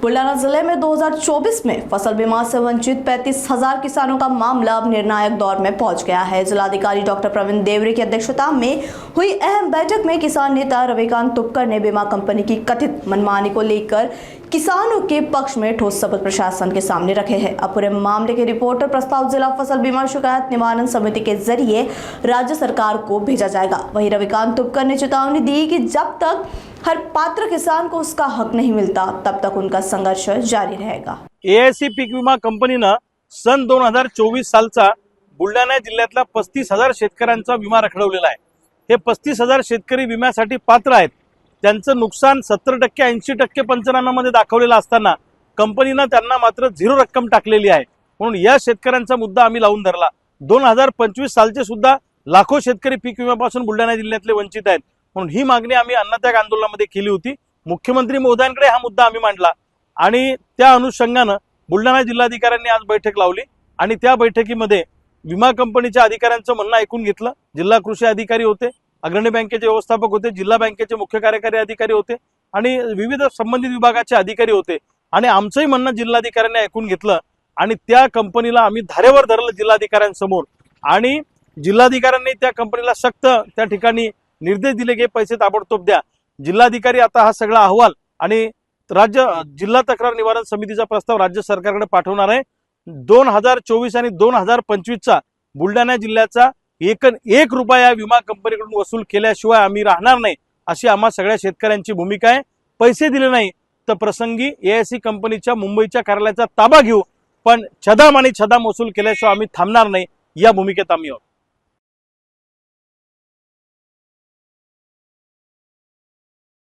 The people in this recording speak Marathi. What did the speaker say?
बुल्ढाना जिले में 2024 में फसल बीमा से वंचित 35,000 किसानों का मामला अब निर्णायक दौर में पहुंच गया है। जिलाधिकारी डॉक्टर प्रवीण देवरे की अध्यक्षता में हुई अहम बैठक में किसान नेता रविकांत तुपकर ने बीमा कंपनी की कथित मनमानी को लेकर किसानों के पक्ष में ठोस सबूत प्रशासन के सामने रखे हैं। अब पूरे मामले के रिपोर्ट और प्रस्ताव जिला फसल बीमा शिकायत निवारण समिति के जरिए राज्य सरकार को भेजा जाएगा। वहीं रविकांत तुपकर ने चेतावनी दी कि जब तक हर पात्र किसान को उसका हक नहीं मिलता तब तक उनका संघर्ष जारी रहेगा। AIC पीक विमा कंपनीनं सन 2024 सालचा बुलढाणा जिल्ह्यातला 35,000 शेतकऱ्यांचा विमा रखडवलेला आहे। हे 35,000 शेतकरी विम्यासाठी पात्र आहेत। त्यांचं नुकसान 70%, 80% पंचनाम्यामध्ये दाखवलेलं असताना कंपनीनं त्यांना मात्र 0 रक्कम टाकलेली आहे। म्हणून या शेतकऱ्यांचा मुद्दा आम्ही लावून धरला। 2025 सालचे सुद्धा लाखो शेतकरी पीक विम्यापासून बुलढाणा जिल्ह्यातले वंचित आहेत। म्हणून ही मागणी आम्ही अन्नत्याग आंदोलनामध्ये केली होती। मुख्यमंत्री महोदयांकडे हा मुद्दा आम्ही मांडला आणि त्या अनुषंगाने बुलढाणा जिल्हाधिकाऱ्यांनी आज बैठक लावली आणि त्या बैठकीमध्ये विमा कंपनीच्या अधिकाऱ्यांचं म्हणणं ऐकून घेतलं। जिल्हा कृषी अधिकारी होते, अग्रणी बँकेचे व्यवस्थापक होते, जिल्हा बँकेचे मुख्य कार्यकारी अधिकारी होते आणि विविध संबंधित विभागाचे अधिकारी होते आणि आमचंही म्हणणं जिल्हाधिकाऱ्यांनी ऐकून घेतलं आणि त्या कंपनीला आम्ही धारेवर धरलं जिल्हाधिकाऱ्यांसमोर आणि जिल्हाधिकाऱ्यांनी त्या कंपनीला सक्त त्या ठिकाणी निर्देश दिले की पैसे ताबडतोब द्या। जिल्हाधिकारी आता हा सगळा अहवाल आणि जिल्हा तक्रार निवारण समितीचा प्रस्ताव राज्य सरकारकडे पाठवणार आहे। 2024 आणि 2025 चा बुलढाणा जिल्ह्याचा एक रुपया विमा कंपनीकडून वसूल केल्याशिवाय आम्ही राहणार नाही अशी आम्हा सगळ्या शेतकऱ्यांची भूमिका आहे। पैसे दिले नाही तर प्रसंगी AIC कंपनीच्या मुंबईच्या कार्यालयाचा ताबा घेऊ, पण छदाम आणि छदाम वसूल केल्याशिवाय आम्ही थांबणार नाही या भूमिकेत आम्ही आहोत।